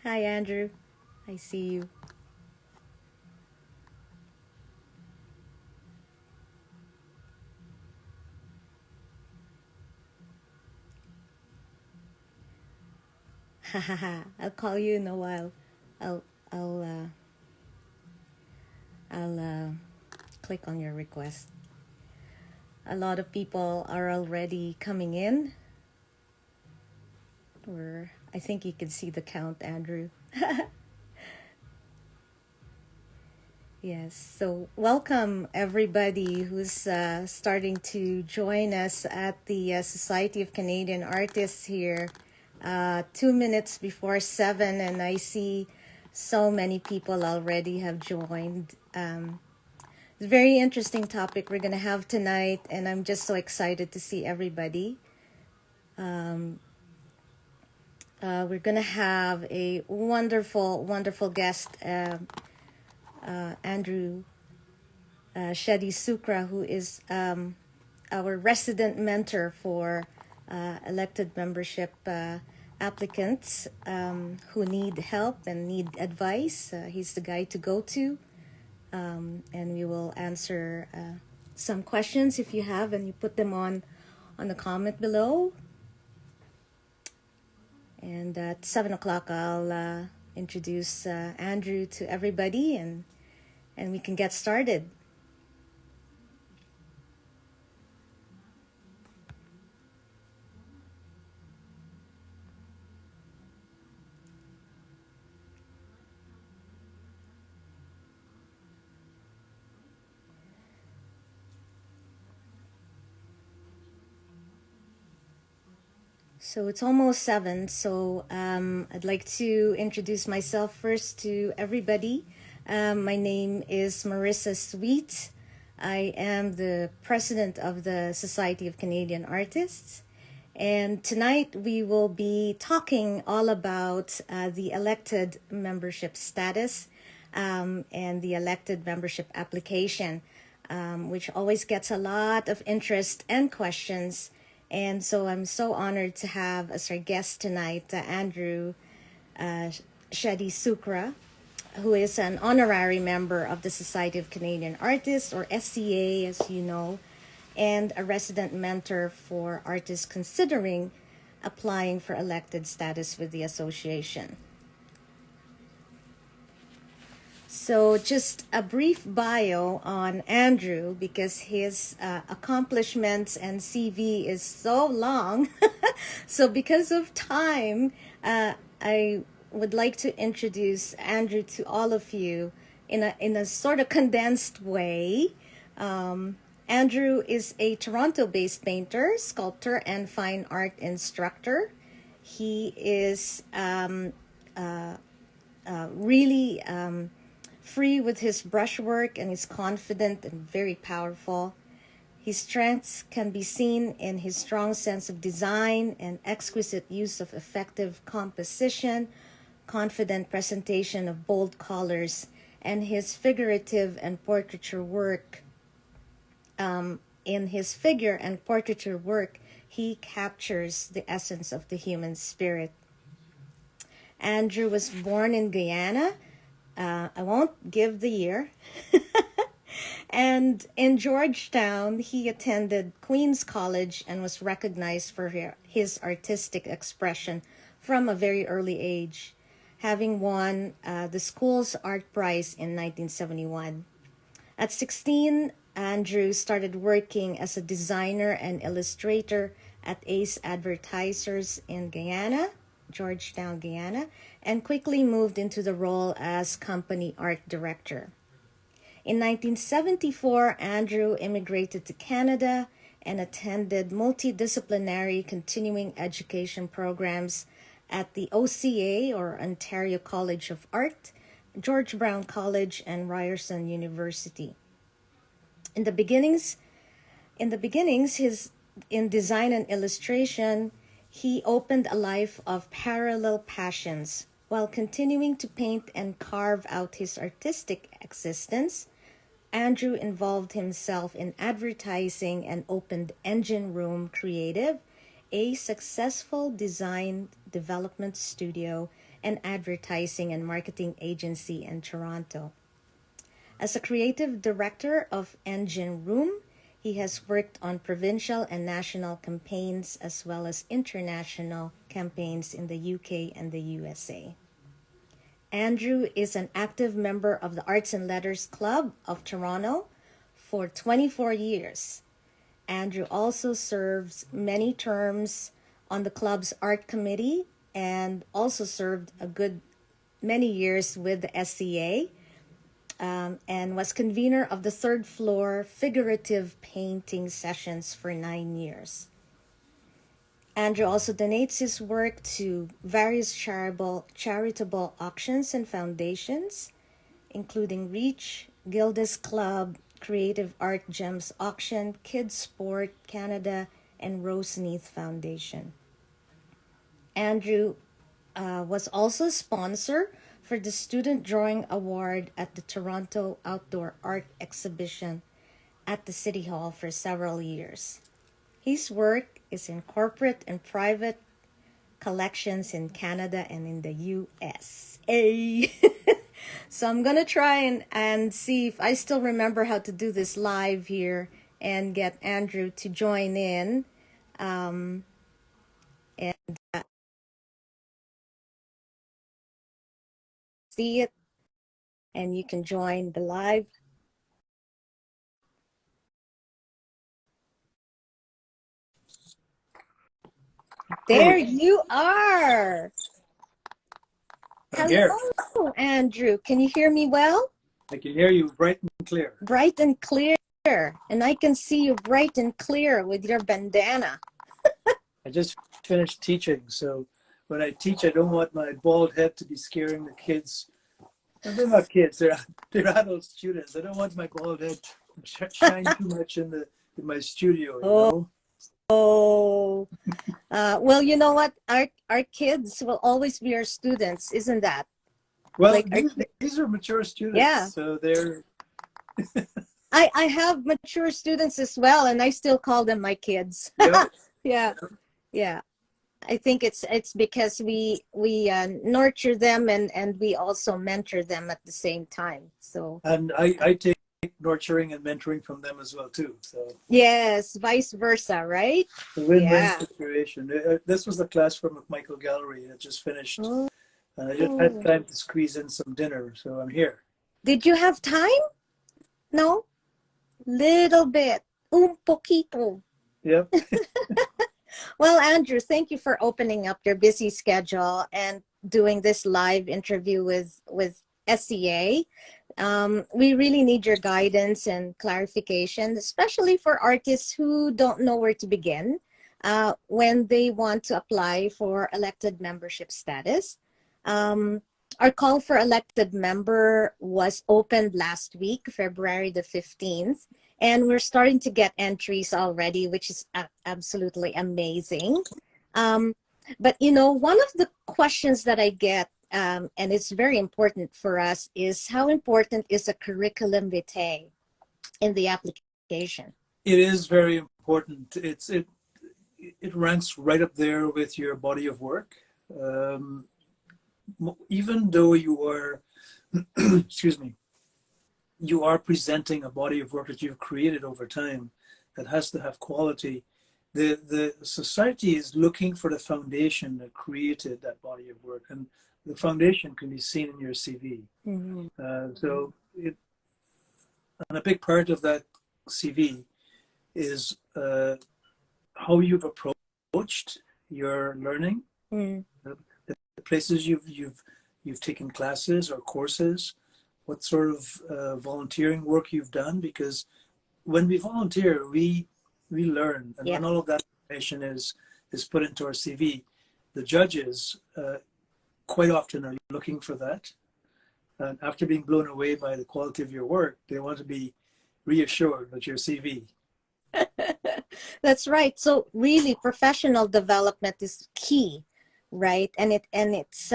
Hi, Andrew. I see you. Hahaha. I'll call you in a while. I'll I'll uh, I'll click on your request. A lot of people are already coming in. Or I think you can see the count, Andrew. Yes. So welcome everybody who's starting to join us at the Society of Canadian Artists here. 2 minutes before 7, and I see so many people already have joined. It's a very interesting topic we're going to have tonight, and I'm just so excited to see everybody. We're going to have a wonderful, wonderful guest, Andrew Cheddie Sookrah, who is our resident mentor for elected membership applicants who need help and need advice. He's the guy to go to. And we will answer some questions if you have, and you put them on the comment below. And at 7 o'clock, I'll introduce Andrew to everybody, and we can get started. So it's almost 7, so I'd like to introduce myself first to everybody. My name is Marissa Sweet. I am the president of the Society of Canadian Artists. And tonight we will be talking all about the elected membership status and the elected membership application, which always gets a lot of interest and questions. And so I'm so honored to have as our guest tonight Andrew Cheddie Sookrah, who is an honorary member of the Society of Canadian Artists, or SCA, as you know, and a resident mentor for artists considering applying for elected status with the association. So just a brief bio on Andrew, because his accomplishments and CV is so long. So because of time, I would like to introduce Andrew to all of you in a sort of condensed way. Andrew is a Toronto-based painter, sculptor, and fine art instructor. He is really free with his brushwork, and is confident and very powerful. His strengths can be seen in his strong sense of design and exquisite use of effective composition, confident presentation of bold colors, and his figurative and portraiture work. In his figure and portraiture work, he captures the essence of the human spirit. Andrew was born in Guyana. I won't give the year. And in Georgetown, he attended Queens College and was recognized for his artistic expression from a very early age, having won the school's art prize in 1971. At 16, Andrew started working as a designer and illustrator at Ace Advertisers in Guyana, Georgetown, Guyana, and quickly moved into the role as company art director. In 1974, Andrew immigrated to Canada and attended multidisciplinary continuing education programs at the OCA, or Ontario College of Art, George Brown College, and Ryerson University. In the beginnings, in design and illustration, he opened a life of parallel passions. While continuing to paint and carve out his artistic existence, Andrew involved himself in advertising and opened Engine Room Creative, a successful design development studio an advertising and marketing agency in Toronto. As a creative director of Engine Room, he has worked on provincial and national campaigns as well as international campaigns in the UK and the USA. Andrew is an active member of the Arts and Letters Club of Toronto for 24 years. Andrew also serves many terms on the club's art committee and also served a good many years with the SCA, and was convener of the third floor figurative painting sessions for 9 years. Andrew also donates his work to various charitable auctions and foundations, including Reach, Gilda's Club, Creative Art Gems Auction, Kids Sport Canada, and Roseneath Foundation. Andrew was also a sponsor for the Student Drawing Award at the Toronto Outdoor Art Exhibition at the City Hall for several years. His work is in corporate and private collections in Canada and in the USA. So I'm going to try and see if I still remember how to do this live here and get Andrew to join in. And see it, and you can join the live. There you are. Hello, Andrew. Can you hear me well? I can hear you bright and clear. Bright and clear. And I can see you bright and clear with your bandana. I just finished teaching, so when I teach, I don't want my bald head to be scaring the kids. And they're not kids; they're adult students. I don't want my bald head to shine too much in my studio. You know? Oh, well, you know what? Our kids will always be our students, isn't that? Well, like, these are mature students. Yeah. So they're. I have mature students as well, and I still call them my kids. Yeah. Yeah. I think it's because we nurture them and we also mentor them at the same time. So. And I take nurturing and mentoring from them as well too. So. Yes, vice versa, right? The win-win situation. This was the class from Michael Gallery that just finished, and I just had time to squeeze in some dinner, so I'm here. Did you have time? No, little bit, un poquito. Yep. Well, Andrew, thank you for opening up your busy schedule and doing this live interview with SCA. We really need your guidance and clarification, especially for artists who don't know where to begin when they want to apply for elected membership status. Our call for elected member was opened last week, February the 15th, and we're starting to get entries already, which is absolutely amazing. But, you know, one of the questions that I get, and it's very important for us, is how important is a curriculum vitae in the application? It is very important. It ranks right up there with your body of work. Even though you are, excuse me, you are presenting a body of work that you've created over time that has to have quality. The society is looking for the foundation that created that body of work, and the foundation can be seen in your CV. Mm-hmm. And a big part of that CV is how you've approached your learning, the places you've taken classes or courses, what sort of volunteering work you've done, because when we volunteer, we learn, and when all of that information is put into our CV, the judges quite often are looking for that. And after being blown away by the quality of your work, they want to be reassured with your CV. That's right. So really, professional development is key, right? And it's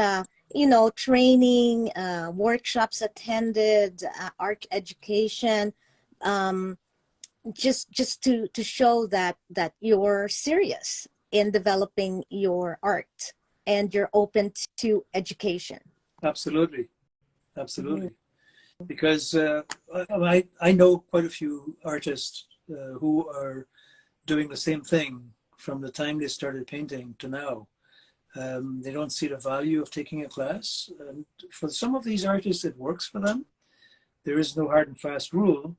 you know, training, workshops attended, art education, just to show that you're serious in developing your art. and you're open to education. Absolutely. Absolutely. Because I know quite a few artists who are doing the same thing from the time they started painting to now. They don't see the value of taking a class. And for some of these artists, it works for them. There is no hard and fast rule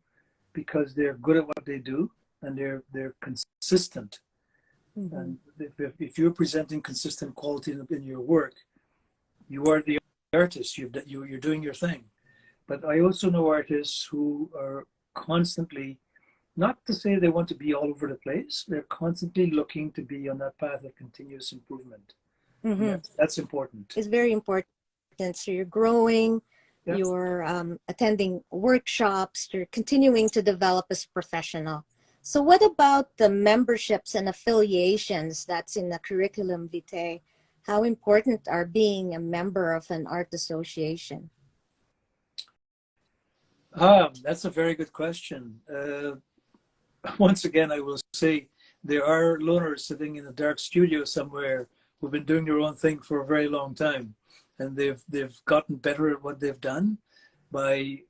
because they're good at what they do and they're consistent. And if you're presenting consistent quality in your work, you are the artist. You're doing your thing. But I also know artists who are constantly, not to say they want to be all over the place, they're constantly looking to be on that path of continuous improvement. That's important. It's very important. So you're growing, Yes. you're attending workshops, you're continuing to develop as a professional. So what about the memberships and affiliations that's in the curriculum vitae? How important are being a member of an art association? That's a very good question. Once again, I will say there are loners sitting in a dark studio somewhere who've been doing their own thing for a very long time, and they've gotten better at what they've done by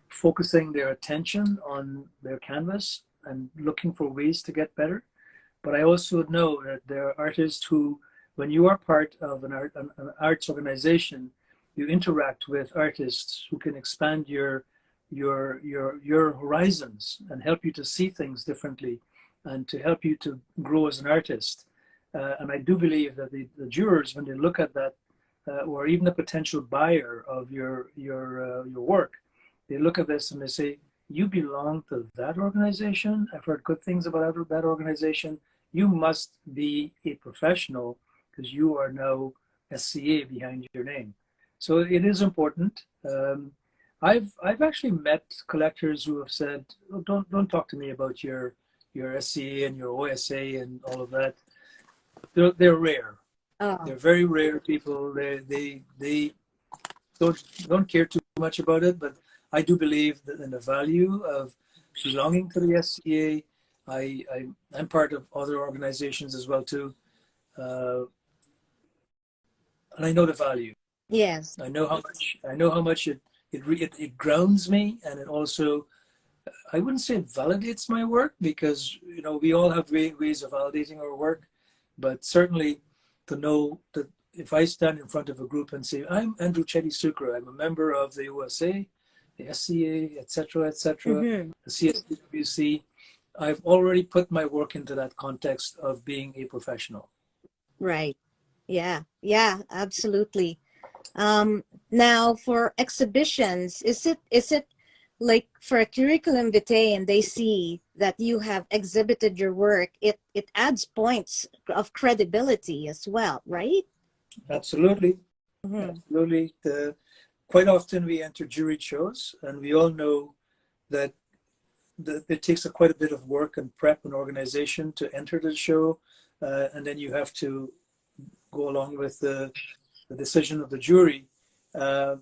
focusing their attention on their canvas and looking for ways to get better. But I also know that there are artists who, when you are part of an arts organization, you interact with artists who can expand your horizons and help you to see things differently and to help you to grow as an artist. And I do believe that the jurors, when they look at that, or even a potential buyer of your work, they look at this and they say, you belong to that organization. I've heard good things about that organization. You must be a professional because you are now SCA behind your name. So it is important. I've actually met collectors who have said, oh, don't talk to me about your SCA and your OSA and all of that. They're rare. Oh. They're very rare people. They don't care too much about it, but I do believe that in the value of belonging to the SCA. I'm part of other organizations as well too, and I know the value. Yes. I know how much it grounds me, and it also, I wouldn't say it validates my work because we all have ways of validating our work, but certainly to know that if I stand in front of a group and say, I'm Andrew Cheddie Sookrah, I'm a member of the OSA, the SCA, etc., the CSWC, I've already put my work into that context of being a professional. Right. Yeah, absolutely. Now for exhibitions, is it like for a curriculum vitae and they see that you have exhibited your work, it adds points of credibility as well, right? Absolutely. Absolutely. Quite often we enter juried shows, and we all know that it takes quite a bit of work and prep and organization to enter the show, and then you have to go along with the decision of the jury. That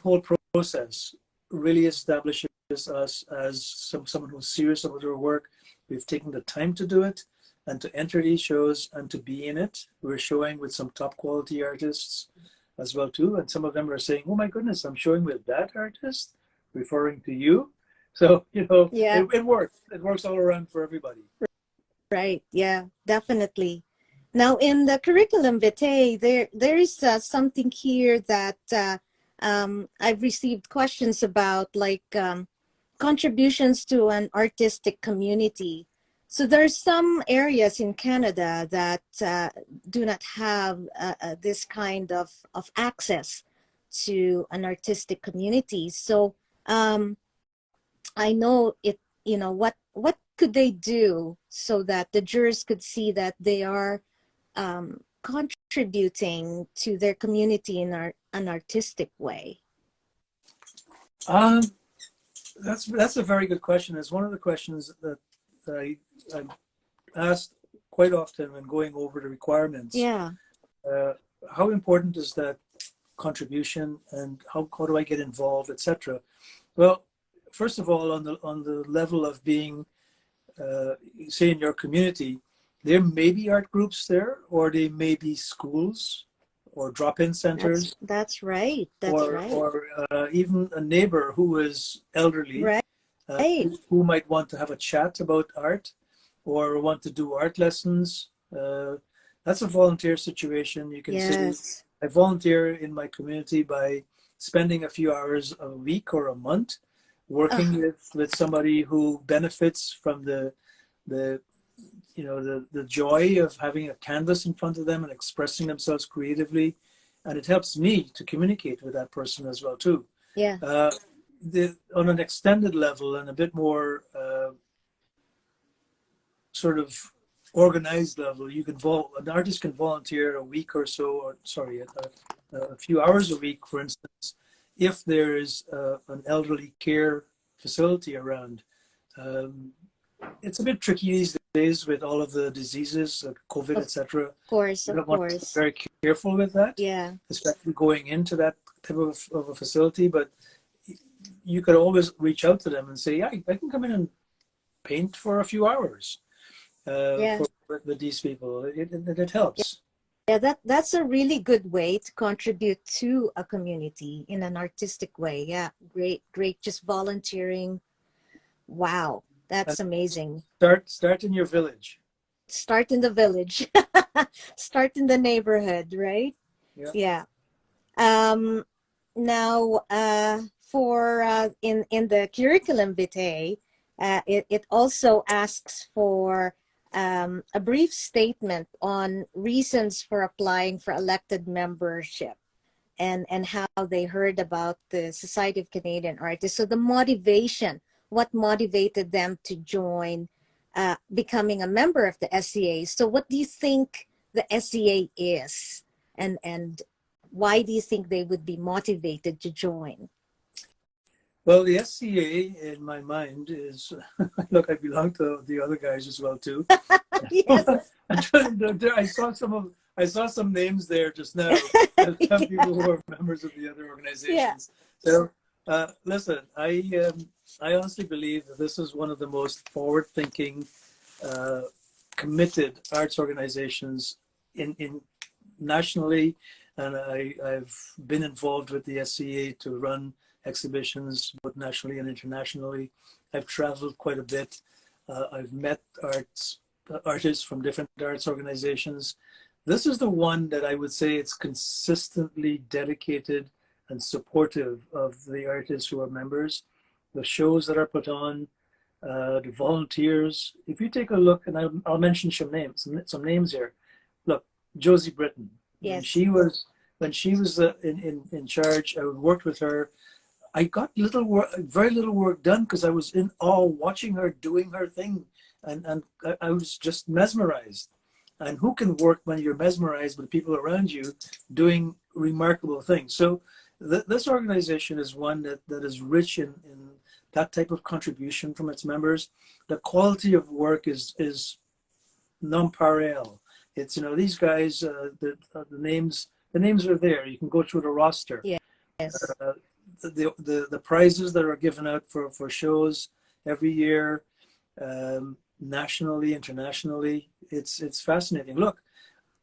whole process really establishes us as someone who's serious about their work. We've taken the time to do it and to enter these shows and to be in it. We're showing with some top quality artists as well too, and some of them are saying, oh my goodness, I'm showing with that artist, referring to you. So yeah. it works all around for everybody. Right. Yeah, definitely. Now in the curriculum vitae, there is something here that I've received questions about, like contributions to an artistic community. So there's some areas in Canada that do not have this kind of access to an artistic community. So I know it. What could they do so that the jurors could see that they are contributing to their community in an artistic way? That's a very good question. It's one of the questions that I'm asked quite often when going over the requirements. Yeah. How important is that contribution, and how do I get involved, etc. Well, first of all, on the level of being, say, in your community, there may be art groups there, or they may be schools or drop-in centers, That's right. That's or right. or even a neighbor who is elderly, Right. who might want to have a chat about art or want to do art lessons. That's a volunteer situation. You can say, Yes. I volunteer in my community by spending a few hours a week or a month working with somebody who benefits from the the joy of having a canvas in front of them and expressing themselves creatively, and it helps me to communicate with that person as well too. Yeah. On an extended level and a bit more sort of organized level, an artist can volunteer a week or so, or sorry, a few hours a week, for instance, if there is an elderly care facility around. Um, it's a bit tricky these days with all of the diseases, like COVID, Of etc. course. You Of don't want to be course. very careful with that, Yeah. especially going into that type of a facility. But you could always reach out to them and say, yeah, I can come in and paint for a few hours Yeah. with these people. It helps. Yeah, that's a really good way to contribute to a community in an artistic way. Yeah, great, great. Just volunteering. Wow, And that's amazing. start in your village. Start in the village. Start in the neighborhood, right? Yeah. Yeah. Um, Now, for in the curriculum vitae, it also asks for a brief statement on reasons for applying for elected membership and how they heard about the Society of Canadian Artists. So the motivation, what motivated them to join, becoming a member of the SCA. So what do you think the SCA is, and why do you think they would be motivated to join? Well, the SCA in my mind is look. I belong to the other guys as well too. Yes. I saw some names there just now. There's some people who are members of the other Yeah. organizations. So listen, I honestly believe that this is one of the most forward-thinking, uh, committed arts organizations in nationally, and I've been involved with the SCA to run exhibitions both nationally and internationally. I've traveled quite a bit. I've met artists from different arts organizations. This is the one that I would say it's consistently dedicated and supportive of the artists who are members, the shows that are put on, the volunteers. If you take a look, and I'll mention some names here. Look, Josie Britton. When Yes. when she was in charge, I worked with her. I got very little work done because I was in awe watching her doing her thing, and I was just mesmerized. And who can work when you're mesmerized with people around you doing remarkable things? So this organization is one that is rich in that type of contribution from its members. The quality of work is nonpareil. It's these guys. The names are there. You can go through the roster. Yes. Uh, the prizes that are given out for shows every year, nationally, internationally, it's fascinating. Look,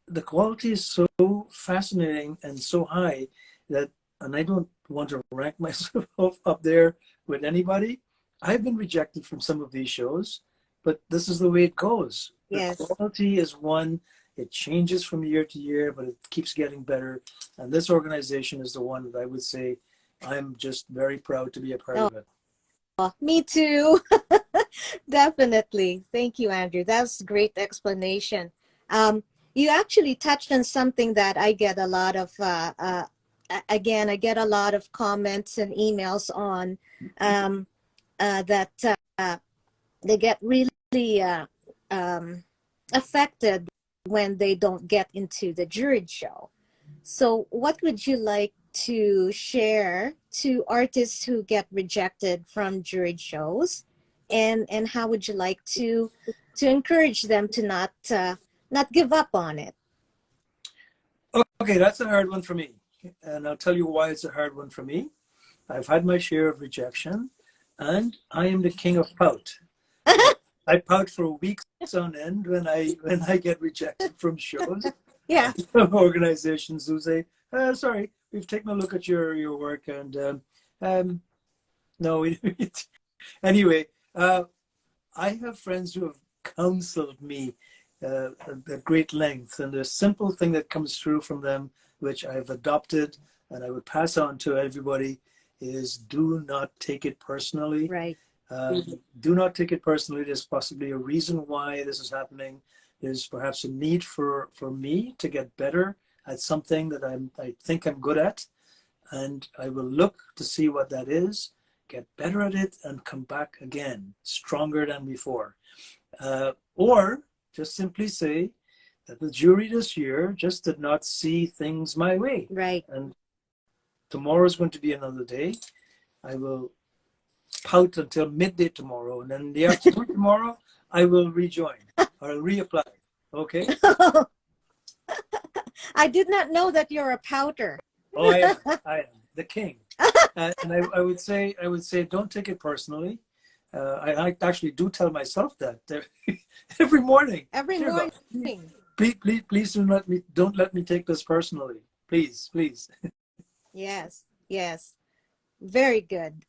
the quality is so fascinating and so high that, and I don't want to rank myself up there with anybody. I've been rejected from some of these shows, but this is the way it goes. The Yes. quality is one. It changes from year to year, but it keeps getting better. And this organization is the one that I would say I'm just very proud to be a part of it. Oh, me too. Definitely. Thank you, Andrew. That's a great explanation. You actually touched on something that I get a lot of, again, I get a lot of comments and emails on, that they get really affected when they don't get into the juried show. So what would you like to share to artists who get rejected from juried shows, and how would you like to encourage them to not give up on it? Okay, that's a hard one for me. And I'll tell you why it's a hard one for me. I've had my share of rejection, and I am the king of pout. I pout for weeks on end when I get rejected from shows. Yeah. Organizations who say, "Sorry, we've taken a look at your work, and no, we." Anyway, I have friends who have counseled me at great length, and the simple thing that comes through from them, which I've adopted and I would pass on to everybody, is do not take it personally. Right. Do not take it personally. There's possibly a reason why this is happening. There's perhaps a need for me to get better at something that I think I'm good at, and I will look to see what that is, get better at it, and come back again stronger than before. Or just simply say that the jury this year just did not see things my way. Right. And tomorrow is going to be another day. I will pout until midday tomorrow, and then the afternoon tomorrow I will rejoin or reapply. Okay? I did not know that you're a pouter. Oh, I am the king. And I would say don't take it personally. I actually do tell myself that every morning. Every Dear morning. God, please don't let me take this personally. Please. Yes. Yes. Very good.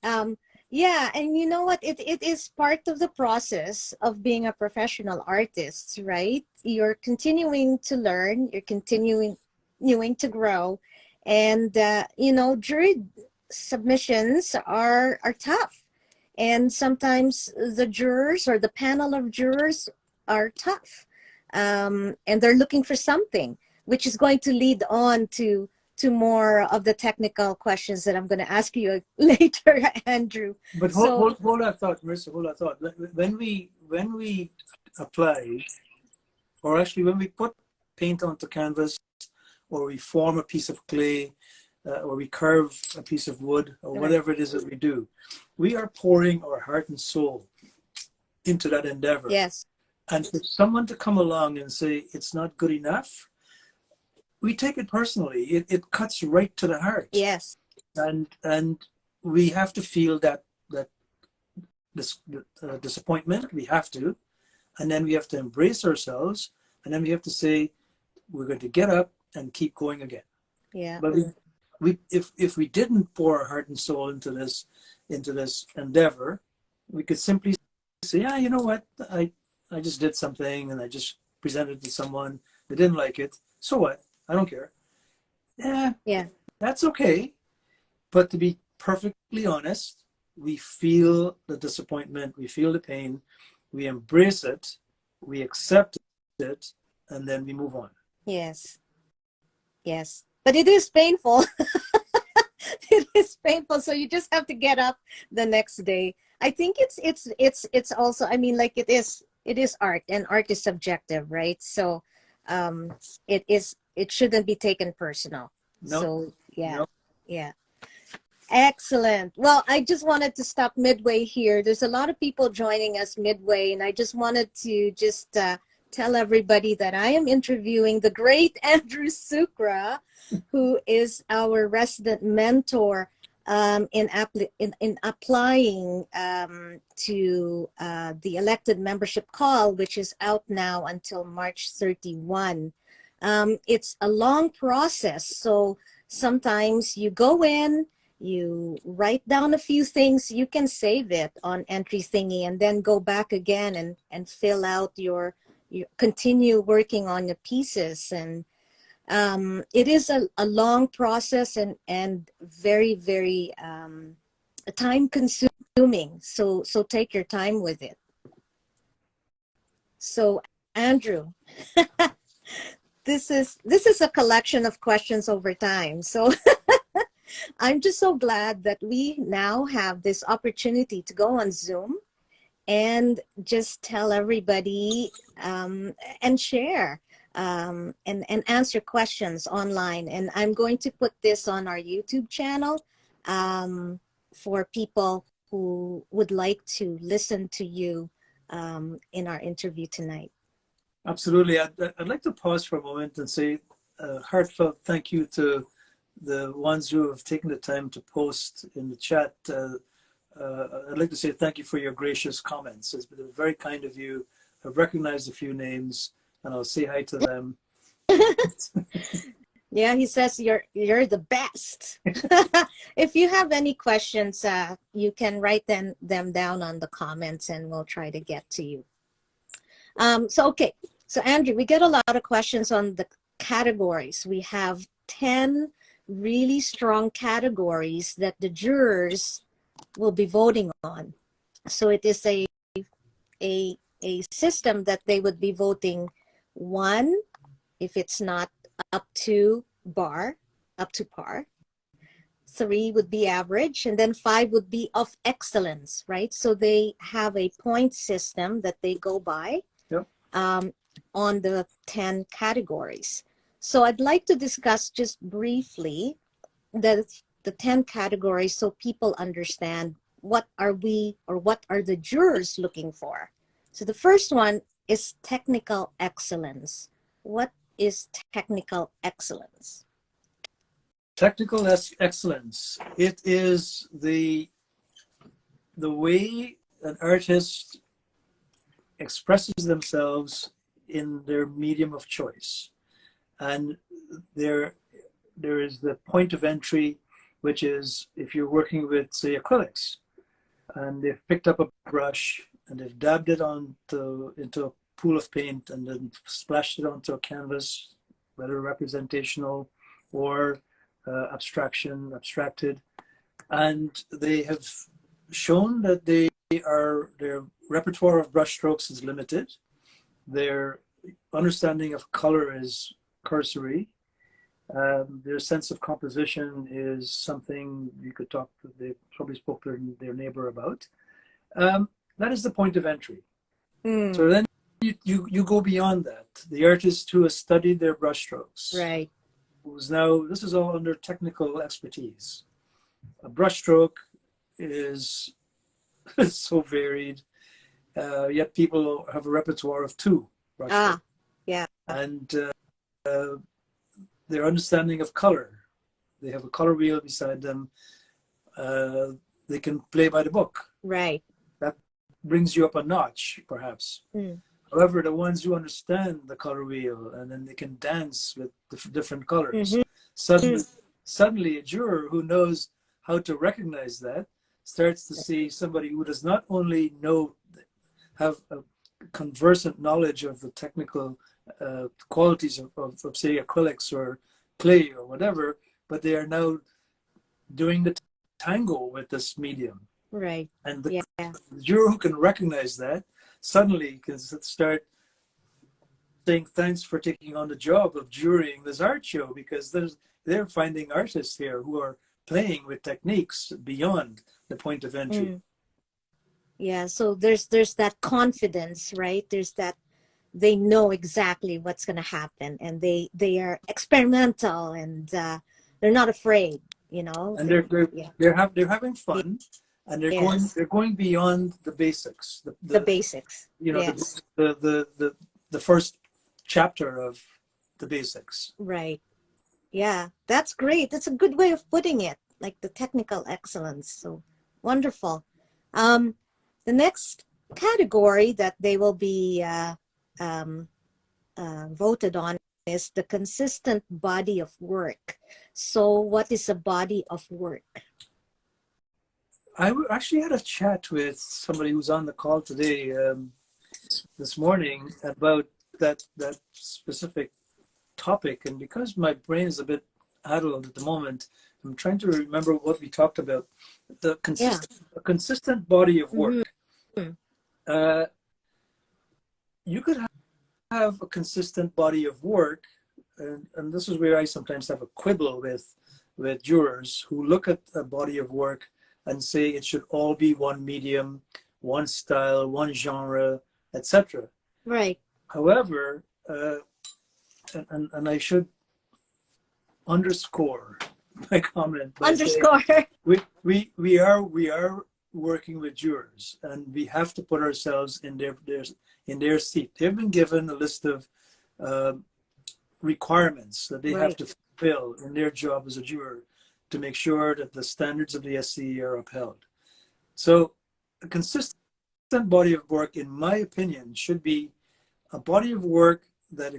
Yeah, and you know what? It is part of the process of being a professional artist, right? You're continuing to learn, you're continuing to grow, and jury submissions are tough, and sometimes the jurors or the panel of jurors are tough, and they're looking for something, which is going to lead on to more of the technical questions that I'm going to ask you later, Andrew. But hold that thought, Marissa. Hold that thought. When we apply, or actually when we put paint onto canvas, or we form a piece of clay, or we carve a piece of wood, or whatever it is that we do, we are pouring our heart and soul into that endeavor. Yes. And for someone to come along and say it's not good enough, we take it personally. It cuts right to the heart. Yes. And we have to feel that disappointment. We have to, and then we have to embrace ourselves, and then we have to say we're going to get up and keep going again. Yeah. But if we didn't pour our heart and soul into this endeavor, we could simply say, yeah, you know what, I just did something and I just presented it to someone. They didn't like it. So what? I don't care. Yeah, that's okay. But to be perfectly honest, we feel the disappointment, we feel the pain, we embrace it, we accept it, and then we move on. Yes. Yes. But it is painful. It is painful. So you just have to get up the next day. I think it's also, I mean, like it is art, and art is subjective, right? So it shouldn't be taken personal. Nope. So yeah. Nope. Yeah. Excellent. Well, I just wanted to stop midway here. There's a lot of people joining us midway, and I just wanted to tell everybody that I am interviewing the great Andrew Sookrah, who is our resident mentor in applying to the elected membership call, which is out now until March 31. It's a long process, so sometimes you go in, you write down a few things, you can save it on entry thingy, and then go back again and fill out you continue working on the pieces. And it is a long process and very, very time consuming. So take your time with it. So Andrew, this is a collection of questions over time. So I'm just so glad that we now have this opportunity to go on Zoom and just tell everybody and share and answer questions online. And I'm going to put this on our YouTube channel for people who would like to listen to you in our interview tonight. Absolutely. I'd like to pause for a moment and say a heartfelt thank you to the ones who have taken the time to post in the chat I'd like to say thank you for your gracious comments. It's been very kind of you. I've recognized a few names, and I'll say hi to them. Yeah, he says you're the best. If you have any questions, you can write them down on the comments, and we'll try to get to you. Okay, so Andrew, we get a lot of questions on the categories. We have 10 really strong categories that the jurors will be voting on. So it is a system that they would be voting 1 if it's not up to par. 3 would be average, and then 5 would be of excellence, right? So they have a point system that they go by. Yep. On the 10 categories. So I'd like to discuss just briefly the 10 categories so people understand what are we, or what are the jurors looking for. So the first one is technical excellence. What is technical excellence? Technical excellence. It is the way an artist expresses themselves in their medium of choice. And there is the point of entry, which is if you're working with, say, acrylics, and they've picked up a brush and they've dabbed it into a pool of paint and then splashed it onto a canvas, whether representational or abstracted, and they have shown that their repertoire of brushstrokes is limited. Their understanding of color is cursory. Their sense of composition is something you could talk to. They probably spoke to their neighbor about. That is the point of entry. So then you go beyond that. The artist who has studied their brushstrokes, right, who's now, this is all under technical expertise. A brushstroke is so varied, yet people have a repertoire of 2 brushstrokes. Yeah. And their understanding of color, they have a color wheel beside them. They can play by the book. Right. That brings you up a notch, perhaps. However, the ones who understand the color wheel and then they can dance with the different colors, suddenly a juror who knows how to recognize that starts to see somebody who does not only have a conversant knowledge of the technical qualities of say acrylics or clay or whatever, but they are now doing the tango with this medium. Right. And the juror who can recognize that suddenly can start saying thanks for taking on the job of jurying this art show, because they're finding artists here who are playing with techniques beyond the point of entry. Yeah, so there's that confidence, right? There's that they know exactly what's going to happen, and they are experimental, and they're not afraid, you know. And they're having fun, and they're going beyond the basics. The basics. You know, the first chapter of the basics. Right. Yeah, that's great. That's a good way of putting it, like the technical excellence. So wonderful. The next category that they will be voted on is the consistent body of work. So what is a body of work? I actually had a chat with somebody who's on the call today, this morning, about that specific topic. And because my brain is a bit addled at the moment, I'm trying to remember what we talked about. A consistent body of work. You could have a consistent body of work, and this is where I sometimes have a quibble with jurors who look at a body of work and say it should all be one medium, one style, one genre, etc. Right. However, and I should underscore my comment. Underscore. We are working with jurors, and we have to put ourselves in their seat. They've been given a list of requirements that they have to fulfill in their job as a juror to make sure that the standards of the SCA are upheld. So a consistent body of work, in my opinion, should be a body of work that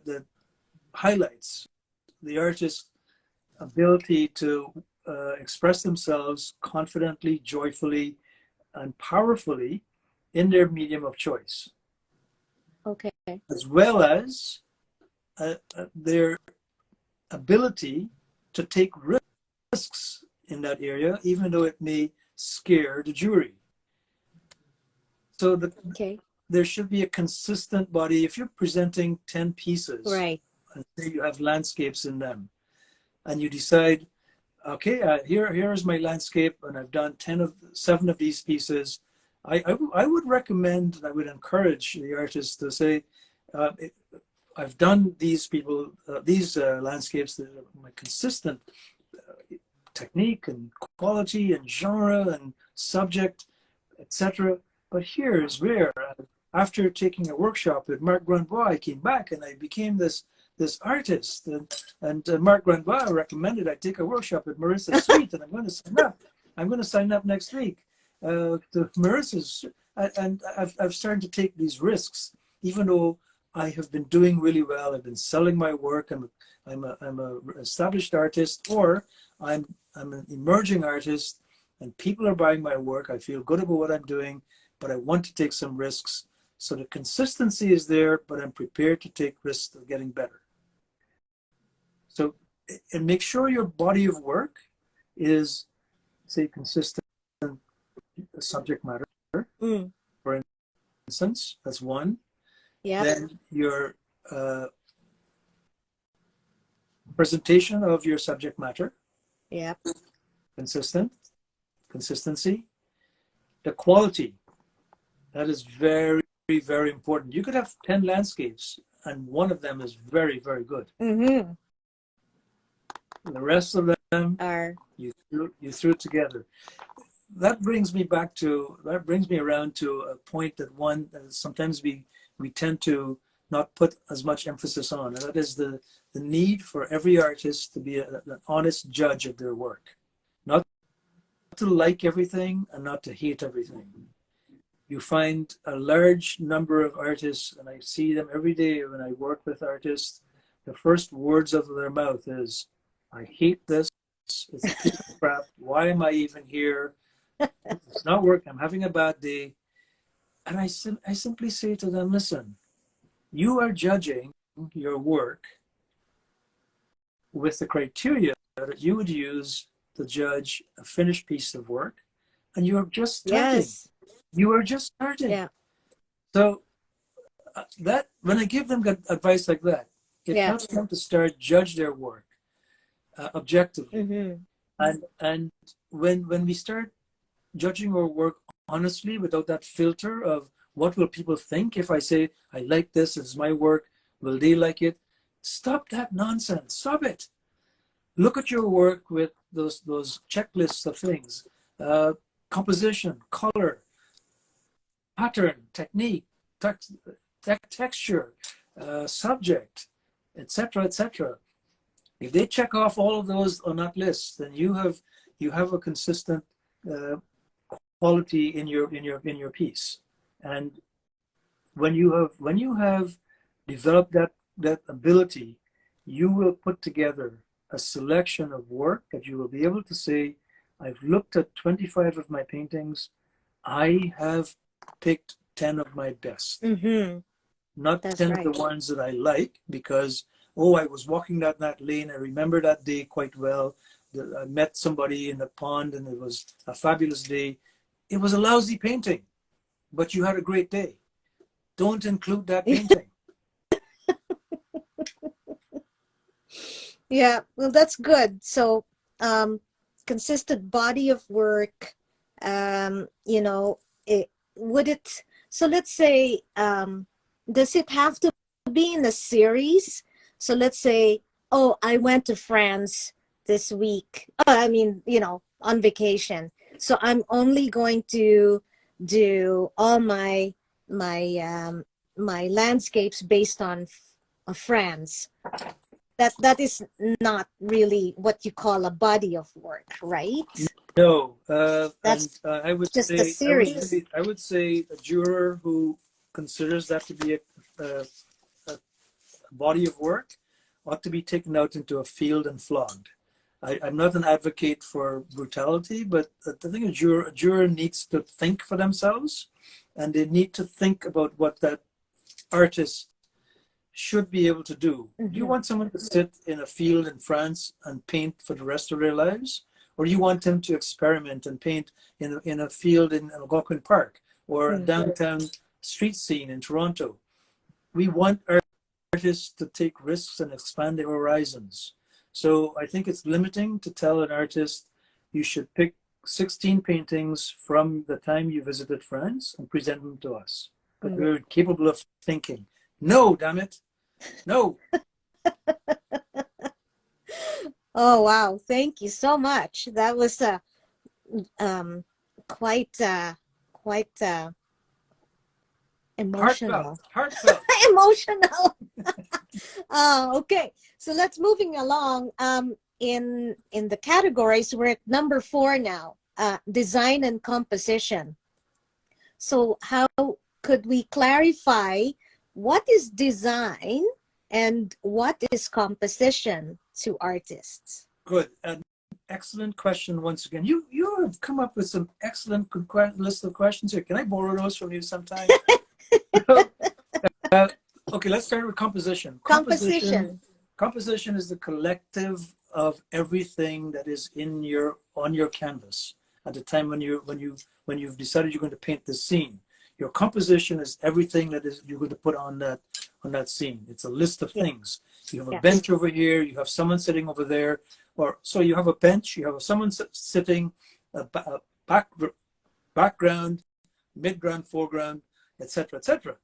that highlights the artist's ability to express themselves confidently, joyfully, and powerfully in their medium of choice. Okay. As well as their ability to take risks in that area, even though it may scare the jury. So there should be a consistent body. If you're presenting 10 pieces, right, and say you have landscapes in them, and you decide, okay, here's my landscape, and I've done 7 of these pieces, I would recommend, and I would encourage the artist to say, I've done these landscapes that are my consistent technique and quality and genre and subject, etc. But here's where, after taking a workshop with Marc Granbois, I came back and I became this artist. And Marc Granbois recommended I take a workshop with Marissa Sweet, and I'm going to sign up. I'm going to sign up next week to Marissa's. And I've started to take these risks, even though I have been doing really well. I've been selling my work. I'm a established artist, or I'm an emerging artist, and people are buying my work. I feel good about what I'm doing, but I want to take some risks. So the consistency is there, but I'm prepared to take risks of getting better. So, and make sure your body of work is, say, consistent subject matter. For instance, that's one. Yeah. Then your presentation of your subject matter. Yeah. Consistency. The quality. That is very, very important. You could have 10 landscapes, and one of them is very, very good. Mm-hmm. The rest of them are you threw together. That brings me around to a point that sometimes we tend to not put as much emphasis on, and that is the need for every artist to be an honest judge of their work, not to like everything and not to hate everything. You find a large number of artists, and I see them every day when I work with artists, the first words out of their mouth is, I hate this, it's a piece of crap, why am I even here? It's not working, I'm having a bad day. And I simply say to them, listen, you are judging your work with the criteria that you would use to judge a finished piece of work, and you are just starting. Yes. You are just starting. Yeah. So that when I give them advice like that, it helps them to start judge their work objectively. Mm-hmm. And when we start judging our work honestly, without that filter of what will people think if I say I like this, it's my work, will they like it? Stop that nonsense. Stop it. Look at your work with those checklists of things: composition, color, pattern, technique, texture, subject, etc., etc. If they check off all of those on that list, then you have a consistent quality in your piece. And when you have developed that ability, you will put together a selection of work that you will be able to say, I've looked at 25 of my paintings, I have picked 10 of my best. Mm-hmm. Not That's 10 right. of the ones that I like because, I was walking down that lane, I remember that day quite well. I met somebody in the pond and it was a fabulous day. It was a lousy painting, but you had a great day. Don't include that painting. Yeah, well, that's good. So, consistent body of work, so let's say, does it have to be in a series? So let's say, I went to France this week. On vacation. So I'm only going to do all my landscapes based on France. That is not really what you call a body of work, right? No, and That's just a series. I would say a juror who considers that to be a body of work ought to be taken out into a field and flogged. I'm not an advocate for brutality, but I think a juror needs to think for themselves, and they need to think about what that artist should be able to do. Do you want someone to sit in a field in France and paint for the rest of their lives? Or do you want them to experiment and paint in a field in Algonquin Park or a downtown street scene in Toronto? We want artists to take risks and expand their horizons. So I think it's limiting to tell an artist you should pick 16 paintings from the time you visited France and present them to us. But we're capable of thinking, no, damn it, no. Oh, wow. Thank you so much. That was quite emotional. Heartfelt. Emotional. Okay. So let's moving along. In the categories, we're at number 4 now. Design and composition. So how could we clarify what is design and what is composition to artists? Good. An excellent question once again. You have come up with some excellent list of questions here. Can I borrow those from you sometime? Okay, let's start with composition. Composition is the collective of everything that is on your canvas at the time when you've decided you're going to paint this scene. Your composition is everything that is you're going to put on that scene. It's a list of things. You have a bench over here. You have someone sitting over there, or so you have a bench. You have someone sitting, a background, midground, foreground, etc., etc.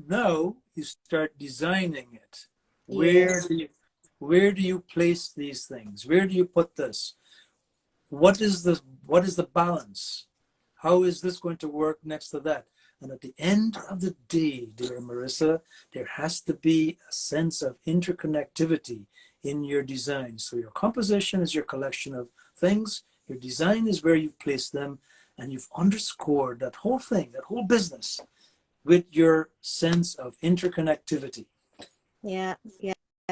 Now you start designing it. Where do you place these things? Where do you put this? What is the balance? How is this going to work next to that? And at the end of the day, dear Marissa, there has to be a sense of interconnectivity in your design. So your composition is your collection of things. Your design is where you've placed them, and you've underscored that whole thing, that whole business, with your sense of interconnectivity. Yeah.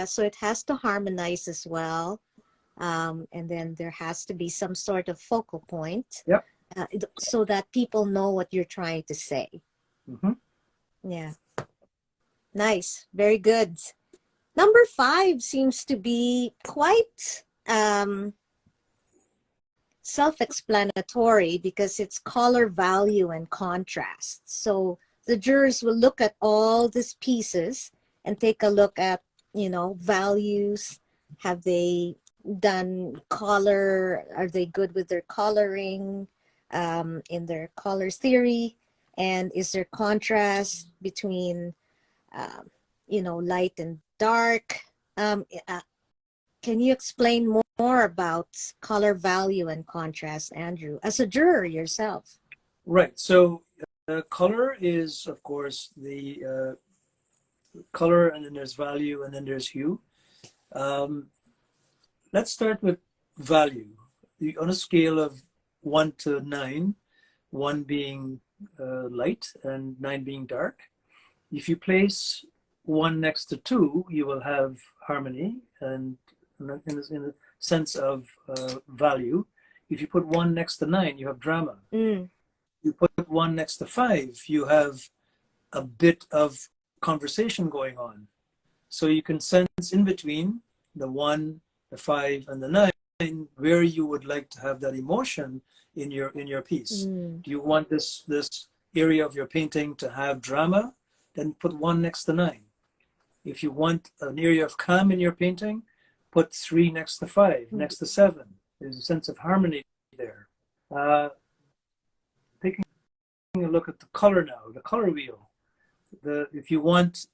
So it has to harmonize as well. And then there has to be some sort of focal point. Yep. So that people know what you're trying to say. Yeah. Nice. Very good. Number 5 seems to be quite self-explanatory because it's color value and contrast. So the jurors will look at all these pieces and take a look at, values. Have they done color? Are they good with their coloring? In their color theory, and is there contrast between light and dark? Can you explain more about color value and contrast, Andrew, as a juror yourself? Right. So color is, of course, the color, and then there's value, and then there's hue. Let's start with value. On a scale of 1 to 9, 1 being light and 9 being dark. If you place 1 next to 2, you will have harmony and in a sense of value. If you put 1 next to 9, you have drama. You put 1 next to 5, you have a bit of conversation going on. So you can sense in between the 1, the 5, and the 9 where you would like to have that emotion in your piece. Do you want this area of your painting to have drama? Then put 1 next to 9. If you want an area of calm in your painting, put 3 next to 5, next to 7. There's a sense of harmony there. Taking a look at the color now, the color wheel. If you want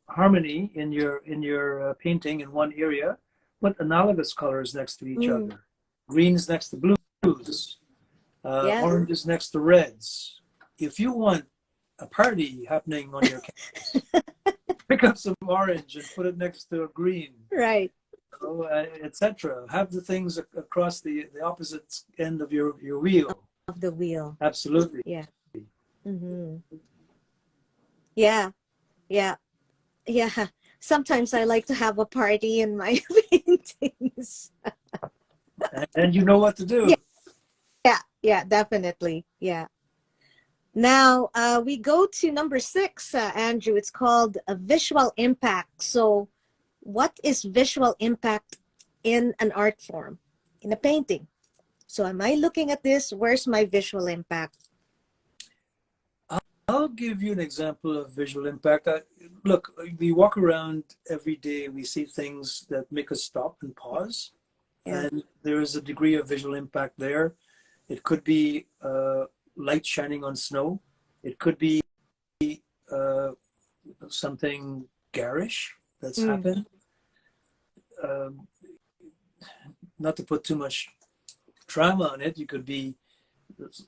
harmony in your painting in one area, put analogous colors next to each other. Greens next to blues, oranges next to reds. If you want a party happening on your canvas, pick up some orange and put it next to a green. Right. etc. Have the things across the opposite end of your wheel. Of the wheel. Absolutely. Yeah. Mm-hmm. Yeah. Yeah. Yeah. Sometimes I like to have a party in my paintings. And you know what to do. Yeah. Yeah. Yeah. Definitely. Yeah. Now we go to number 6, Andrew. It's called a visual impact. So, what is visual impact in an art form, in a painting? So, am I looking at this? Where's my visual impact? I'll give you an example of visual impact. Look, we walk around every day, we see things that make us stop and pause, Yeah. and there is a degree of visual impact there. It could be light shining on snow. It could be uh, something garish that's happened. Um, Not to put too much drama on it, you could be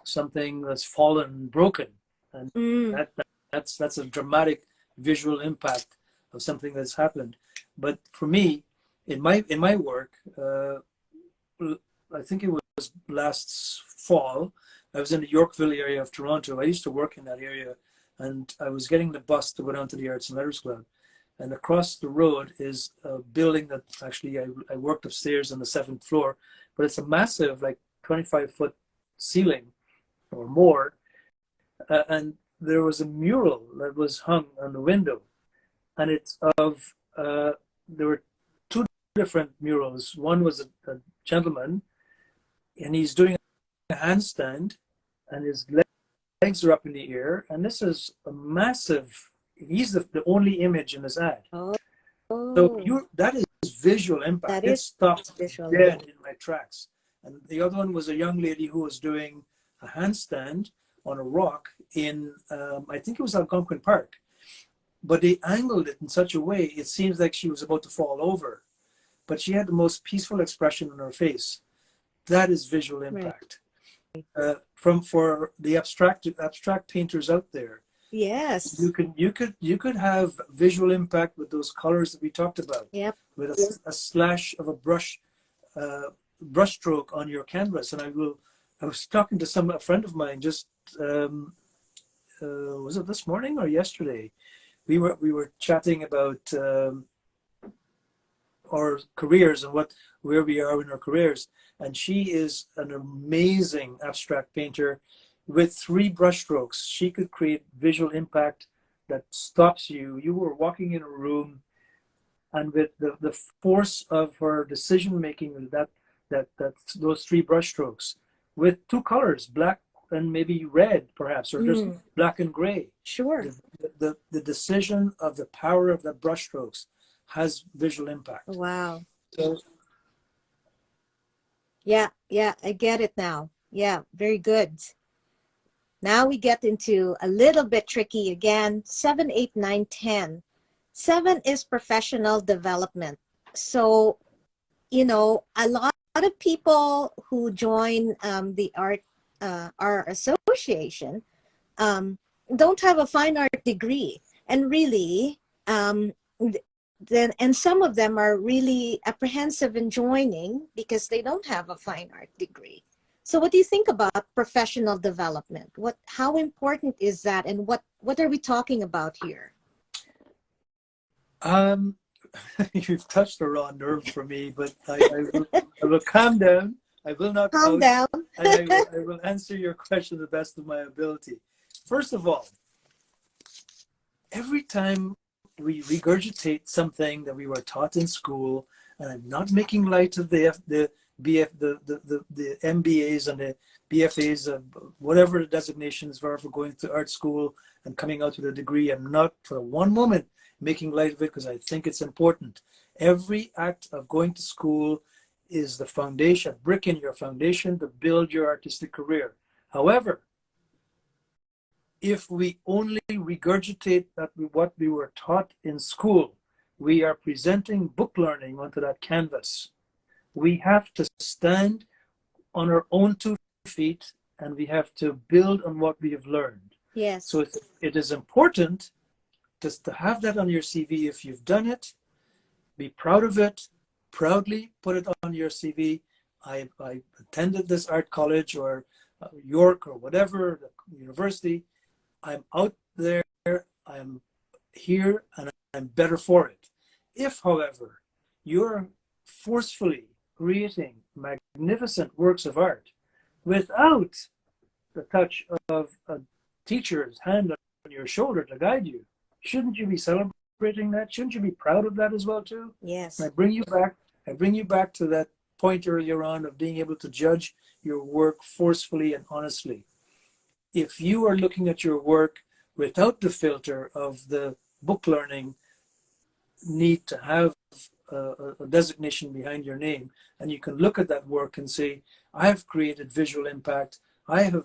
something that's fallen, broken, and that's a dramatic visual impact of something that's happened. But for me, in my work, I think it was last fall, I was in the Yorkville area of Toronto. I used to work in that area, and I was getting the bus to go down to the Arts and Letters Club. And across the road is a building that actually I worked upstairs on the 7th floor, but it's a massive, like 25-foot ceiling or more. And there was a mural that was hung on the window. And it's of, there were two different murals. One was a gentleman, and he's doing a handstand, and his legs are up in the air. And this is a massive, he's the only image in this ad. Oh. So that is visual impact. It stopped dead in my tracks. And the other one was a young lady who was doing a handstand on a rock in, I think it was Algonquin Park. But they angled it in such a way, it seems like she was about to fall over. But she had the most peaceful expression on her face. That is visual impact. Right. For the abstract painters out there. Yes. You could have visual impact with those colors that we talked about. Yep. With a slash of a brush stroke on your canvas. And I was talking to a friend of mine just was it this morning or yesterday? We were chatting about our careers and where we are in our careers. And she is an amazing abstract painter. With 3 brushstrokes, she could create visual impact that stops you. You were walking in a room, and with the force of her decision making, those 3 brushstrokes, with 2 colors, black and maybe red, perhaps, or just black and gray. Sure. The decision of the power of the brushstrokes has visual impact. Wow. So, yeah, I get it now. Yeah, very good. Now we get into a little bit tricky again. 7, 8, 9, 10. 7 is professional development. So, a lot of people who join the our association don't have a fine art degree, and really, and some of them are really apprehensive in joining because they don't have a fine art degree. So what do you think about professional development? How important is that, and what are we talking about here? You've touched a raw nerve for me, but I will calm down. I will not calm down. And I will answer your question to the best of my ability. First of all, every time we regurgitate something that we were taught in school, and I'm not making light of the MBAs and the BFAs, whatever the designations were for going to art school and coming out with a degree. I'm not for one moment making light of it, because I think it's important. Every act of going to school is the foundation, brick in your foundation to build your artistic career. However, if we only regurgitate what we were taught in school, we are presenting book learning onto that canvas. We have to stand on our own 2 feet, and we have to build on what we have learned. Yes. So it is important just to have that on your CV if you've done it. Be proud of it. proudly put it on your CV. I attended this art college or York or whatever, the university. I'm out there, I'm here, and I'm better for it. If, however, you're forcefully creating magnificent works of art without the touch of a teacher's hand on your shoulder to guide you, shouldn't you be celebrating that? Shouldn't you be proud of that as well too? Yes. And I bring you back to that point earlier on of being able to judge your work forcefully and honestly. If you are looking at your work without the filter of the book learning need to have a designation behind your name, and you can look at that work and say, I have created visual impact, I have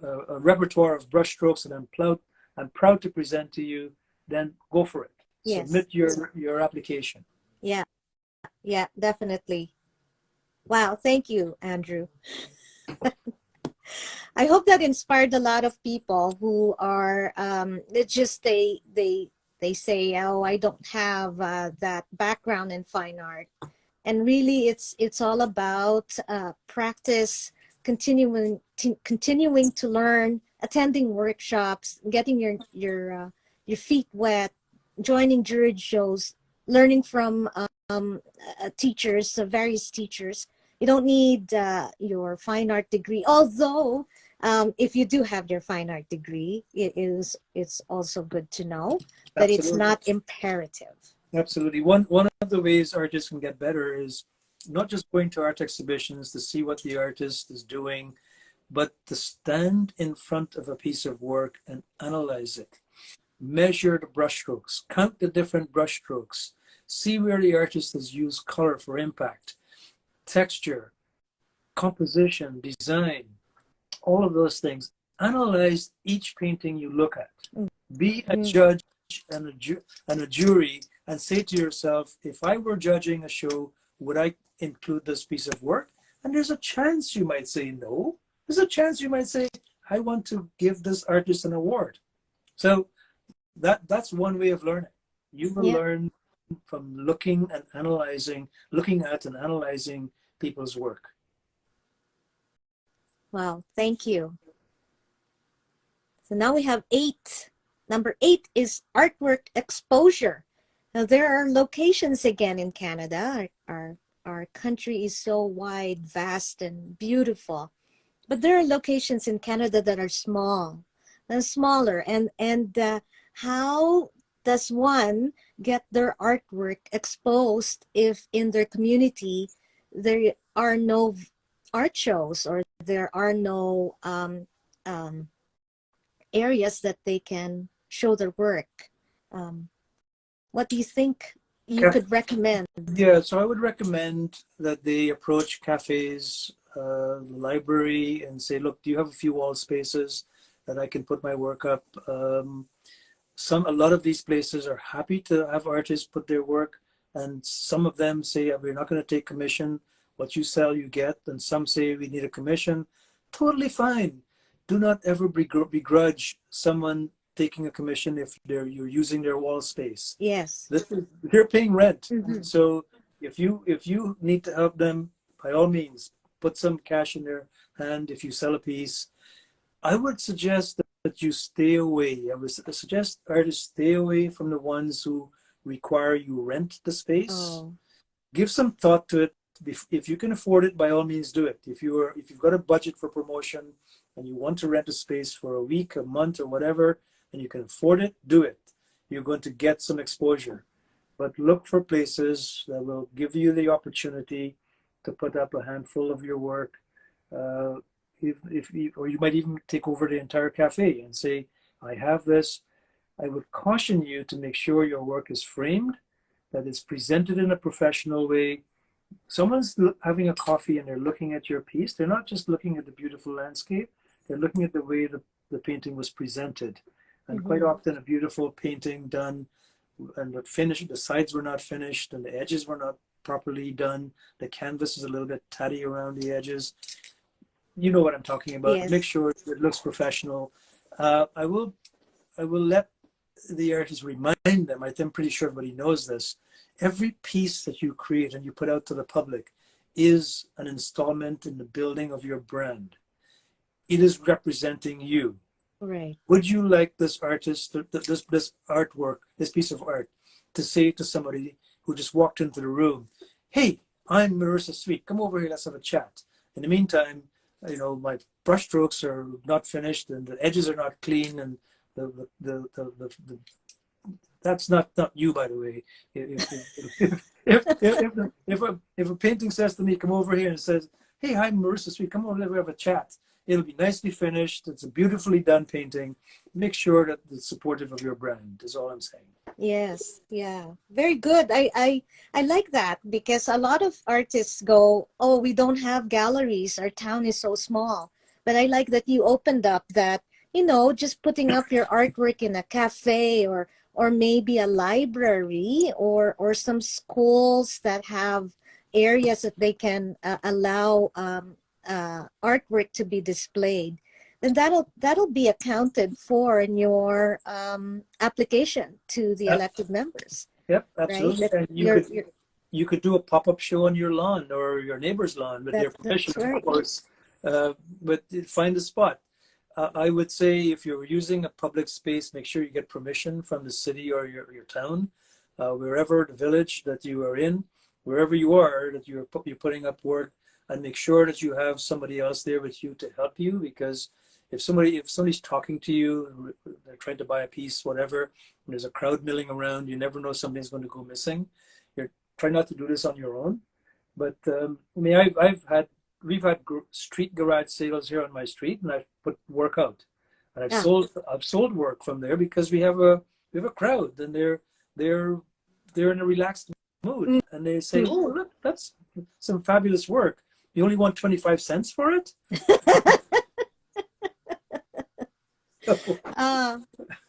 a repertoire of brushstrokes, and I'm proud to present to you, then go for it. Yes. Submit your application. Yeah, yeah, definitely. Wow, thank you, Andrew. I hope that inspired a lot of people who are it's just they say, oh, I don't have that background in fine art, and really it's all about practice, continuing to learn, attending workshops, getting your feet wet, joining jury shows, learning from teachers, various teachers. You don't need your fine art degree, although if you do have your fine art degree, it's also good to know, but Absolutely. it's not imperative. Absolutely. One of the ways artists can get better is not just going to art exhibitions to see what the artist is doing, but to stand in front of a piece of work and analyze it. Measure the brushstrokes, count the different brushstrokes, see where the artist has used color for impact, texture, composition, design, all of those things. Analyze each painting you look at. Be a judge and a jury, and say to yourself, if I were judging a show, would I include this piece of work? And there's a chance you might say no. There's a chance you might say, I want to give this artist an award. So that's one way of learning. You will learn from looking at and analyzing people's work. Wow, thank you. So now we have 8. Number 8 is artwork exposure. Now there are locations again in Canada. Our country is so wide, vast, and beautiful. But there are locations in Canada that are small and smaller. And how does one get their artwork exposed if in their community there are no art shows, or there are no areas that they can show their work? What do you think you could recommend? Yeah, so I would recommend that they approach cafes, the library, and say, look, do you have a few wall spaces that I can put my work up? A lot of these places are happy to have artists put their work, and some of them say, we're not going to take commission. What you sell, you get. And some say, we need a commission. Totally fine. Do not ever begrudge someone taking a commission if you're using their wall space. Yes. They're paying rent. So if you need to help them, by all means, put some cash in their hand if you sell a piece. I would suggest that you stay away. I would suggest artists stay away from the ones who require you rent the space. Give some thought to it. If you can afford it, by all means do it. If you've got a budget for promotion and you want to rent a space for a week, a month, or whatever, and you can afford it, do it. You're going to get some exposure. But look for places that will give you the opportunity to put up a handful of your work. Or you might even take over the entire cafe and say, I have this. I would caution you to make sure your work is framed, that it's presented in a professional way. Someone's having a coffee and they're looking at your piece. They're not just looking at the beautiful landscape. They're looking at the way the painting was presented. And quite often a beautiful painting done and the sides were not finished and the edges were not properly done. The canvas is a little bit tatty around the edges. You know what I'm talking about. Yes. Make sure it looks professional. I will let the artists remind them, I'm pretty sure everybody knows this, every piece that you create and you put out to the public is an installment in the building of your brand. It is representing you. Right. Would you like this artist, this artwork, this piece of art, to say to somebody who just walked into the room, hey, I'm Marissa Sweet, come over here, let's have a chat. In the meantime, you know, my brushstrokes are not finished and the edges are not clean and the that's not you, by the way. If a painting says to me, come over here and says, hey, I'm Marissa Sweet, come over here, we have a chat. It'll be nicely finished. It's a beautifully done painting. Make sure that it's supportive of your brand is all I'm saying. Yes, yeah. Very good. I like that, because a lot of artists go, oh, we don't have galleries. Our town is so small. But I like that you opened up that, you know, just putting up your artwork in a cafe, or maybe a library, or some schools that have areas that they can allow artwork to be displayed, then that'll be accounted for in your application to the elected members. Yep, Right? absolutely. That And you could do a pop-up show on your lawn or your neighbor's lawn with their permission, that's right. of course. But find a spot. I would say if you're using a public space, make sure you get permission from the city or your town, wherever the village that you are in, wherever you are, that you're putting up work, and make sure that you have somebody else there with you to help you. Because if somebody's talking to you, they're trying to buy a piece, whatever, and there's a crowd milling around, you never know, something's going to go missing. You're trying not to do this on your own. But I mean, we've had street garage sales here on my street, and I've put work out, and I've sold work from there, because we have a crowd, and they're in a relaxed mood, and they say, oh, look, that's some fabulous work. You only want 25 cents for it?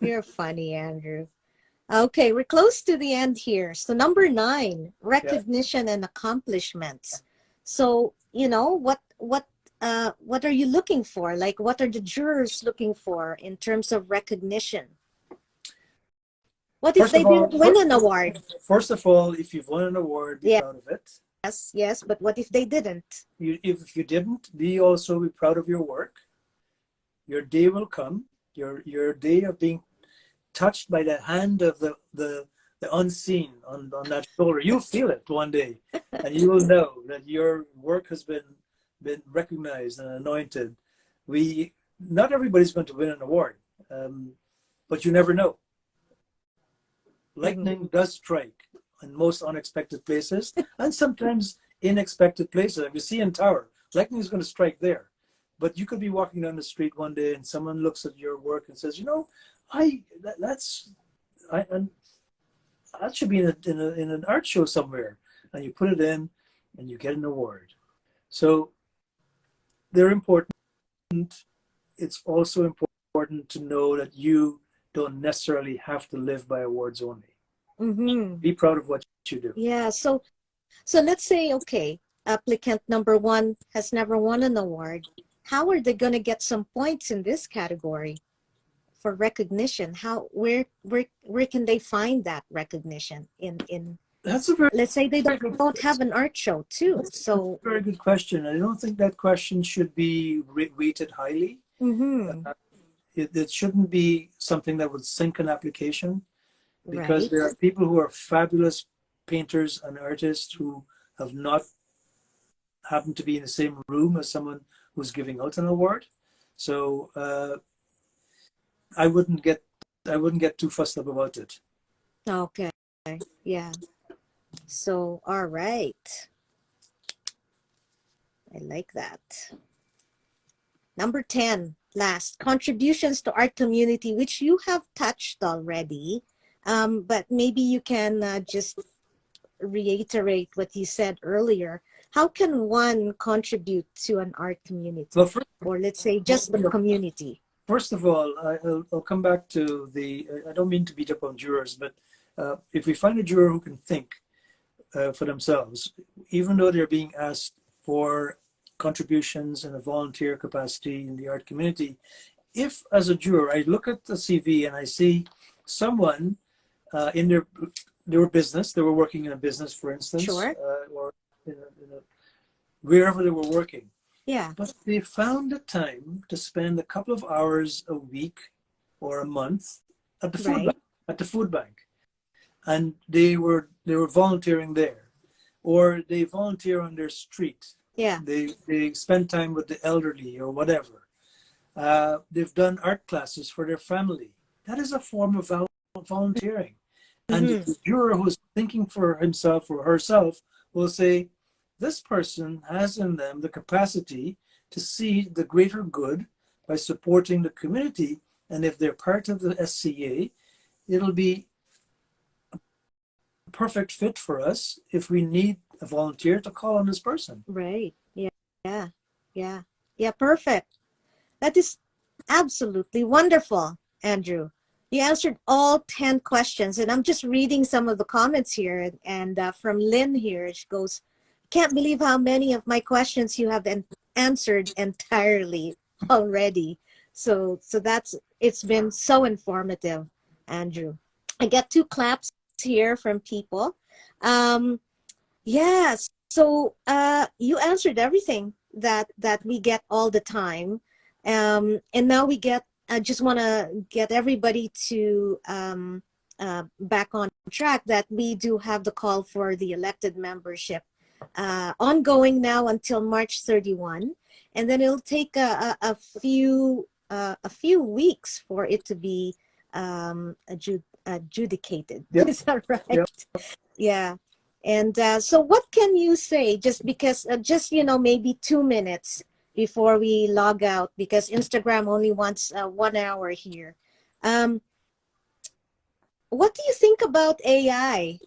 You're funny, Andrew. Okay, we're close to the end here. So number 9, recognition and accomplishments. So, you know, what are you looking for? Like, what are the jurors looking for in terms of recognition? What if they didn't win an award? First of all, if you've won an award, be proud of it. Yes, but what if they didn't? If you didn't, be proud of your work. Your day will come. Your day of being touched by the hand of the unseen on that shoulder. You'll feel it one day, and you will know that your work has been recognized and anointed. Not everybody's going to win an award, but you never know. Lightning does strike in most unexpected places, and sometimes inexpected places. If you see in Tower, lightning is going to strike there. But you could be walking down the street one day and someone looks at your work and says, you know, that should be in an art show somewhere. And you put it in and you get an award. So they're important. It's also important to know that you don't necessarily have to live by awards only. Be proud of what you do. Yeah. So let's say, okay, applicant number 1 has never won an award. How are they going to get some points in this category for recognition? Where can they find that recognition in That's a very, let's say they don't have an art show too. So that's a very good question. I don't think that question should be weighted highly. It shouldn't be something that would sink an application, because there are people who are fabulous painters and artists who have not happened to be in the same room as someone who's giving out an award. So I wouldn't get too fussed up about it. Okay. Yeah. So all right. I like that. Number 10, last, contributions to art community, which you have touched already. But maybe you can just reiterate what you said earlier. How can one contribute to an art community? Well, or let's say just the community? First of all, I'll come back to I don't mean to beat up on jurors, but if we find a juror who can think for themselves, even though they're being asked for contributions in a volunteer capacity in the art community, if as a juror I look at the CV and I see someone in their business, they were working in a business, for instance, Sure. or wherever they were working. Yeah. But they found the time to spend a couple of hours a week or a month at the food Right. bank, and they were volunteering there, or they volunteer on their street. Yeah. They spend time with the elderly or whatever. They've done art classes for their family. That is a form of volunteering. And the juror who's thinking for himself or herself will say, this person has in them the capacity to see the greater good by supporting the community. And if they're part of the SCA, it'll be a perfect fit for us if we need a volunteer to call on this person. Right. Yeah. Yeah. Yeah. Yeah. Perfect. That is absolutely wonderful, Andrew. You answered all 10 questions, and I'm just reading some of the comments here. And from Lynn here, she goes, can't believe how many of my questions you have answered entirely already. So it's been so informative, Andrew. I get 2 claps here from people. Yes. So you answered everything that we get all the time. And now we get, I just want to get everybody to back on track that we do have the call for the elected membership ongoing now until March 31. And then it'll take a few weeks for it to be adjudicated. Yep. Is that right? Yep. Yeah. And so what can you say, just because, maybe 2 minutes before we log out, because Instagram only wants 1 hour here. What do you think about AI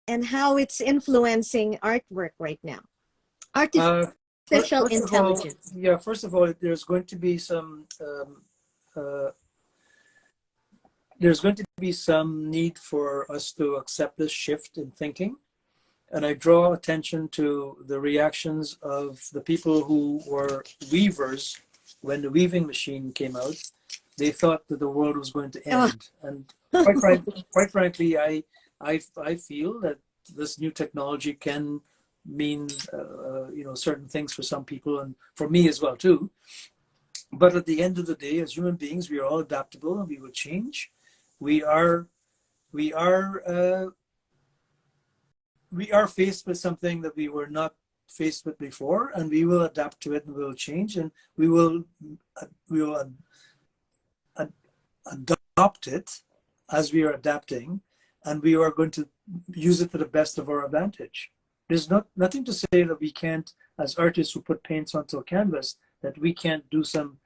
and how it's influencing artwork right now? Artificial intelligence. First of all, there's going to be some need for us to accept this shift in thinking. And I draw attention to the reactions of the people who were weavers when the weaving machine came out. They thought that the world was going to end. And quite frankly, I feel that this new technology can mean certain things for some people, and for me as well too. But at the end of the day, as human beings, we are all adaptable and we will change. We are faced with something that we were not faced with before, and we will adapt to it, and we will change, and we will adopt it as we are adapting, and we are going to use it to the best of our advantage. There's nothing to say that we can't, as artists who put paints onto a canvas, that we can't do some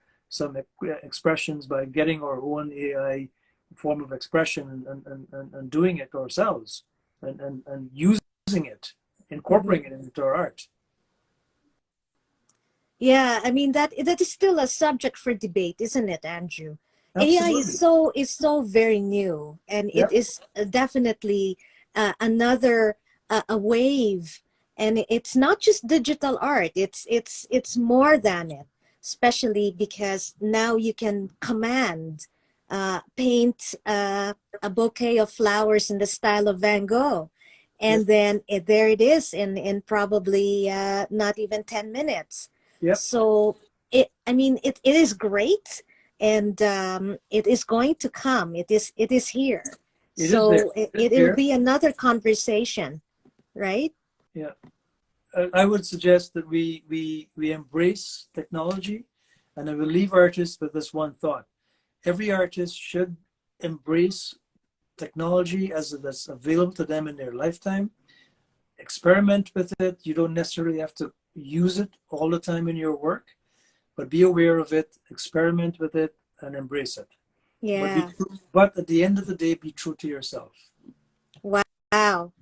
expressions by getting our own AI form of expression and doing it ourselves, and using it, incorporating it into our art. Yeah, I mean that is still a subject for debate, isn't it, Andrew? Absolutely. AI is so very new, and it is definitely another a wave, and it's not just digital art. It's more than it, especially because now you can command paint a bouquet of flowers in the style of Van Gogh, and then there it is in probably not even 10 minutes. Yep. So it is great, and it is going to come. It is here. It'll be another conversation, right? Yeah. I would suggest that we embrace technology, and I will leave artists with this one thought. Every artist should embrace technology as it's available to them in their lifetime. Experiment with it. You don't necessarily have to use it all the time in your work, but be aware of it, experiment with it, and embrace it. Yeah. But at the end of the day, be true to yourself. Wow.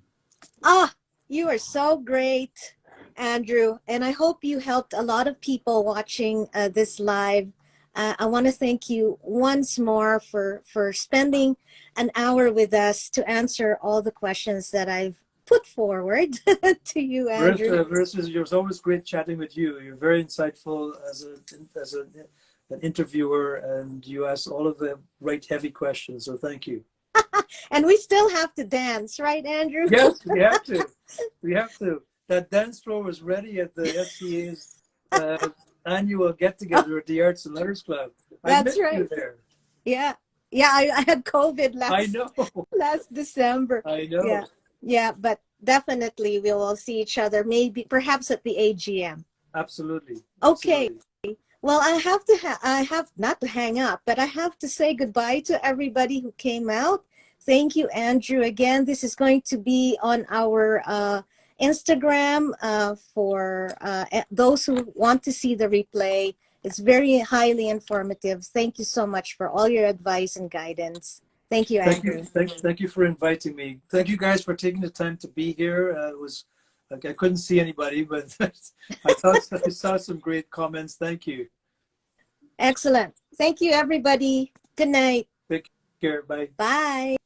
Ah, you are so great, Andrew. And I hope you helped a lot of people watching this live. I want to thank you once more for spending an hour with us to answer all the questions that I've put forward to you, Andrew. Marissa, it was always great chatting with you. You're very insightful as an interviewer, and you asked all of the right heavy questions. So thank you. And we still have to dance, right, Andrew? Yes, we have to. We have to. That dance floor was ready at the SCA's annual get-together at the Arts and Letters Club. I That's missed right. you there. Yeah. Yeah, I had COVID I know. last December. I know. Yeah. Yeah, but definitely we will see each other, maybe perhaps at the AGM. Absolutely. Okay. Absolutely. Well, I have not to hang up, but I have to say goodbye to everybody who came out. Thank you, Andrew. Again, this is going to be on our Instagram for those who want to see the replay. It's very highly informative. Thank you so much for all your advice and guidance. Thank you, Andrew. Thank you for inviting me. Thank you guys for taking the time to be here. It was like I couldn't see anybody, but I saw some great comments. Thank you. Excellent. Thank you, everybody. Good night. Take care. Bye. Bye.